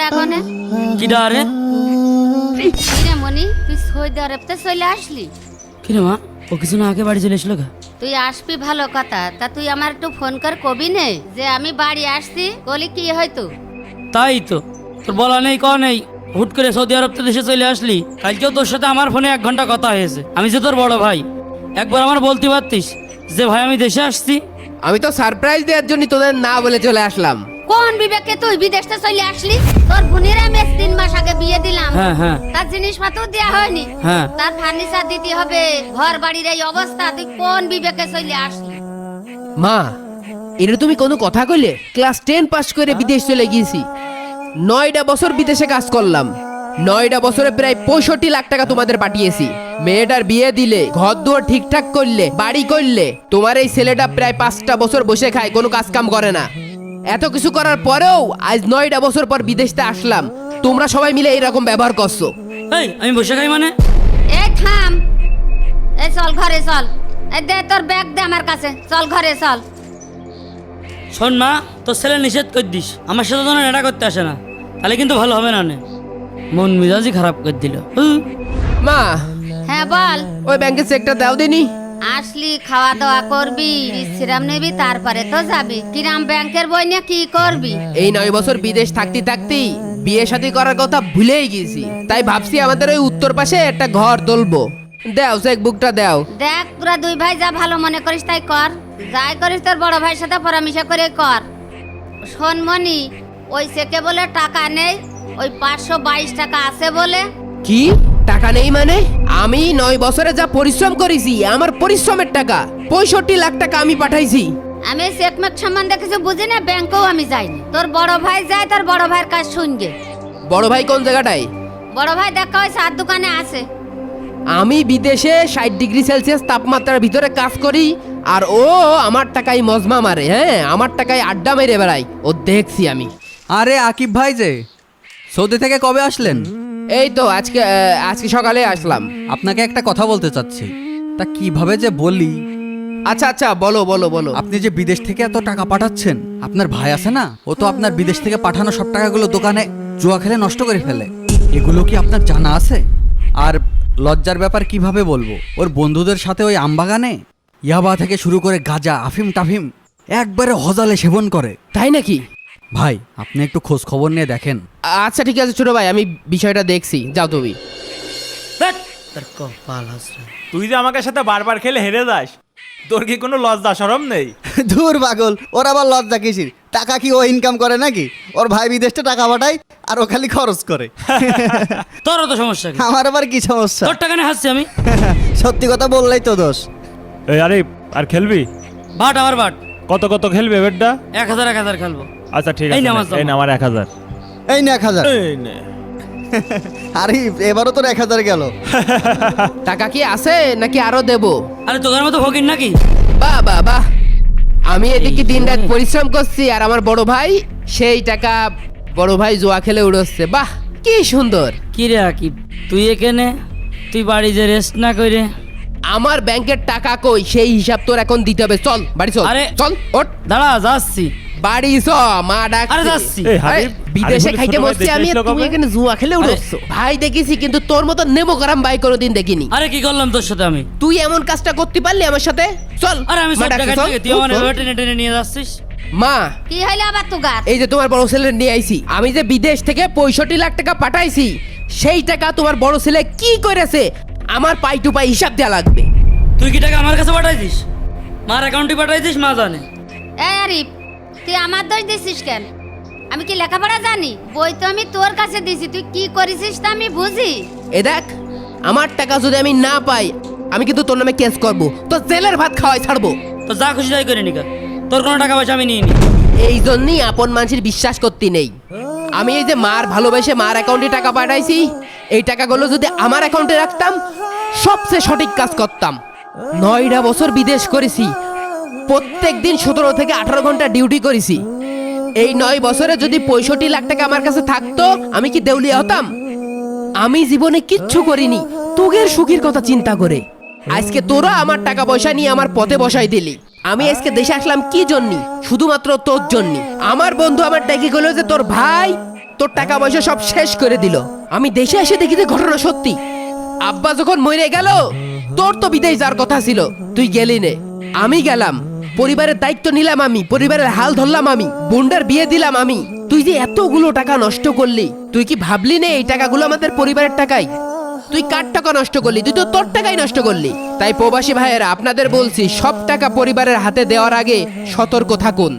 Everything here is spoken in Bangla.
এখানে কি ডারে কিরে মনি তুই সৌদি আরবতে চলে আসলি? কিরে মা ও কিছু না আগে বাড়ি চলে এসলো গা? তুই আসবি ভালো কথা, তা তুই আমার একটু ফোন কর কবি নে যে আমি বাড়ি আসছি, বলি কি হয়তো। তাই তো তোর বলা নেই ক নেই, হুট করে সৌদি আরব তো দেশে চলে আসলি। কালকেও তোর সাথে আমার ফোনে 1 ঘন্টা কথা হয়েছে। আমি যে তোর বড় ভাই, একবার আমার বলতে পারতিস যে ভাই আমি দেশে আসছি। আমি তো সারপ্রাইজ দেওয়ার জন্য তোদের না বলে চলে আসলাম। কোন বিবেকে তুই বিদেশে চলে আসলি? তোর বোনের আমি 3 মাস আগে বিয়ে দিলাম, হ্যাঁ হ্যাঁ তার জিনিসপত্র দেওয়া হয়নি, হ্যাঁ। তার ফার্নিচার দিতে হবে, ঘর বাড়ির এই অবস্থা, তুই কোন বিবেকে চলে আসলি? মা, এটা তুমি কোনো কথা কইলে? ক্লাস 10 পাস করে বিদেশ চলে গিয়েছি, 9টা বছর বিদেশে কাজ করলাম, 9টা বছরে প্রায় 65 লাখ টাকা তোমাদের পাঠিয়েছি। মেয়েটার বিয়ে দিলে, ঘর দুয়ার ঠিকঠাক করলে, বাড়ি করলে, তোমার এই ছেলেটা প্রায় 5টা বছর বসে খায়, কোনো কাজ কাম করে না। এত কিছু করার পরেও আজ 9টা বছর পর বিদেশতে আসলাম, তোমরা সবাই মিলে এইরকম ব্যবহার করছো। এই আমি বসে খাই মানে? এই থাম, এই চল ঘরে চল, এই দে তোর ব্যাগ দে আমার কাছে, চল ঘরে চল। শোন মা, তোর ছেলে নিষেধ করে দিস আমার সাথে যেন এটা করতে আসে না, তাহলে কিন্তু ভালো হবে না। মন মেজাজই খারাপ করে দিল। মা, হ্যাঁ বল। ওই ব্যাংকের চেকটা দাও দিনি। আসলি খাওয়া দাওয়া করবি, বিশ্রাম নিবি, তারপরে তো যাবি। কিরাম ব্যাংকের বই নিয়ে কি করবি? এই 9 বছর বিদেশ থাকতে থাকতেই বিয়ে শাদী করার কথা ভুলেই গেছি, তাই ভাবছি আমাদের ওই উত্তর পাশে একটা ঘর তুলবো। দাও চেক বুকটা দাও। দেখ তোরা 2 ভাই যা ভালো মনে করিস তাই কর, যাই করিস তোর বড় ভাইয়ের সাথে পরামর্শ করে কর। শোন মনি, ওই চেকে বলে টাকা নেই, ওই 522 টাকা আছে বলে। কি টাকা নেই মানে? আমি 9 বছরে যা পরিশ্রম করেছি, আমার পরিশ্রমের টাকা 65 লাখ টাকা আমি পাঠাইছি। আমি চেকমেক সম্বন্ধে কিছু বুঝি না, ব্যাংকেও আমি যাইনি। তোর বড় ভাই যায়, তোর বড় ভাইয়ের কাজ শুনবে। বড় ভাই কোন জায়গাটায়? বড় ভাই দেখা ওই 7 দোকানে আছে। আমি বিদেশে 60 ডিগ্রি সেলসিয়াস তাপমাত্রার ভিতরে কাজ করি, আর ও আমার টাকায় মজমা মারে। হ্যাঁ, আমার টাকায় আড্ডা মেরে বেড়াই, ও দেখছি আমি। আরে আকিব ভাই যে সৌদি থেকে কবে আসলেন? এই তো আজকে সকালে আসলাম। আপনাকে একটা কথা বলতে চাচ্ছি, তা কিভাবে যে বলি। আচ্ছা আচ্ছা, বলো বলো বলো। আপনি যে বিদেশ থেকে এত টাকা পাঠাচ্ছেন, আপনার ভাই আছে না, ও তো আপনার বিদেশ থেকে পাঠানো সব টাকাগুলো দোকানে জুয়া খেলে নষ্ট করে ফেলে। এগুলো কি আপনার জানা আছে? আর লজ্জার ব্যাপার কিভাবে বলবো, ওর বন্ধুদের সাথে ওই আমবাগানে ইয়াবা থেকে শুরু করে গাঁজা, আফিম টাফিম একবারে হজালে সেবন করে। তাই নাকি? ভাই আপনি একটু খোঁজ খবর নিয়ে দেখেন। আচ্ছা ঠিক আছে ছোট ভাই, আমি বিষয়টা দেখছি, যাও তুমি। ধ্যাৎ, তোর কপাল হাসরে। তুই যে আমাকে সাথে বারবার খেলে হেরে যাস, তোর কি কোনো লজ্জা শরম নেই? দূর পাগল, ওর আবার লজ্জা কিসির? টাকা কি ও ইনকাম করে নাকি? ওর ভাই বিদেশে টাকা পাঠায় আর ও খালি খরচ করে। তোরও তো সমস্যা কি? আমার আবার কি সমস্যা? তোর টাকা নিয়ে হাসছি আমি। সত্যি কথা বললেই তো দোষ। এই আরে আর খেলবি? বাট আমার বাট কত কত খেলবি বেডটা? 1000 খেলবো। আচ্ছা ঠিক এই আছে, নে আমার এই না আমার 1000। এই না 1000। এই নে। আরে এবারও তোর 1000 গেল। টাকা কি আছে নাকি আরো দেবো? আরে তোদের মতো ভগিন নাকি? বাহ বাহ বাহ, আমি এদিকে দিন রাত পরিশ্রম করছি, আর আমার বড় ভাই সেই টাকা বড় ভাই জুয়া খেলে উড়োচ্ছে। বাহ কি সুন্দর। কি রে আকিব, তুই এখানে, তুই বাড়ি যে রেস্ট না করে। আমার ব্যাংকের টাকা কই, সেই হিসাব তোর এখন দিতে হবে। চল বাড়ি চল। আরে চল ওঠ, দাঁড়া যাচ্ছি। বাড়ি চ, মা ডাকছে। আরে যাচ্ছি। এই আরে, হাবিব, বিদেশে আরে খাইতে ছোট ভাই বসছি দেশে আমি, এসলো তুমি কবে? এখানে জুয়া খেলে উড়োচ্ছ। ভাই দেখেছি, কিন্তু তোর মতো নেমো গরম ভাই কোনোদিন দেখিনি। আরে কি করলাম তোর সাথে আমি? তুই এমন কাজটা করতে পারলি আমার সাথে? চল। আরে আমি মা সব ডাকছে, টাকা চল। থেকে তুই আমার এভাবে টেনে টেনে নিয়ে যাচ্ছিস। মা, কি হইলো আবার তুগার? এই যে তোমার বড় ছেলে নিয়ে আইছি, আমি যে বিদেশ থেকে 65 লাখ টাকা পাঠাইছি, সেই টাকা তোমার বড় ছেলে কি করেছে আমার পাই টু পাই হিসাব দেওয়া লাগবে। তুই কি টাকা আমার কাছে পাঠাইছিস? মার অ্যাকাউন্টে পাঠাইছিস, মা জানে। এই আরিফ, তুই আমার দোষ দিছিস কেন? আমি কি লেখাপড়া জানি? বই তো আমি তোর কাছে দিছি, তুই কি করেছিস তা আমি বুঝি। এ দেখ, আমার টাকা যদি আমি না পাই, আমি কিন্তু তোর নামে কেস করব, তো জেলের ভাত খাওয়াই ছাড়বো। তো যা খুশি তাই করে নিকা, তোর কোনো টাকা পয়সা আমি নিয়ে নি। এই জন্যই আপন মানুষের বিশ্বাস করতে নেই। আমি এই যে মার ভালোবেসে মার অ্যাকাউন্টে টাকা পাঠাইছি, এই টাকাগুলো যদি আমার অ্যাকাউন্টে রাখতাম, সবচেয়ে সঠিক কাজ করতাম। 9টা বছর বিদেশ করেছি, প্রত্যেক দিন 17 থেকে 18 ঘন্টা ডিউটি করেছি। এই 9 বছরে যদি 65 লাখ টাকা আমার কাছে থাকতো, আমি কি দেউলিয়া হতাম? আমি জীবনে কিচ্ছু করিনি তোদের সুখের কথা চিন্তা করে। আজকে তোরা আমার টাকা পয়সা নিয়ে আমার পথে বসাই দিলি। আমি আজকে দেশে আসলাম কি জন্য? শুধুমাত্র তোর জন্য। আমার বন্ধু আমার ডেকে গেল যে তোর ভাই তোর টাকা পয়সা সব শেষ করে দিল। আমি দেশে এসে দেখি যে ঘটনা সত্যি। আব্বা যখন মরে গেল তোর তো বিদেশ যাওয়ার কথা ছিল, তুই গেলি নে। আমি গেলাম, পরিবারের দায়িত্ব নিলাম আমি, পরিবারের হাল ধরলাম আমি, বোনটার বিয়ে দিলাম আমি। তুই যে এতগুলো টাকা নষ্ট করলি, তুই কি ভাবলি না এই টাকাগুলো আমাদের পরিবারের টাকাই? তুই কার টাকা নষ্ট করলি? তুই তো তোর টাকাই নষ্ট করলি। তাই প্রবাসী ভাইয়েরা আপনাদের বলছি, সব টাকা পরিবারের হাতে দেওয়ার আগে সতর্ক থাকুন।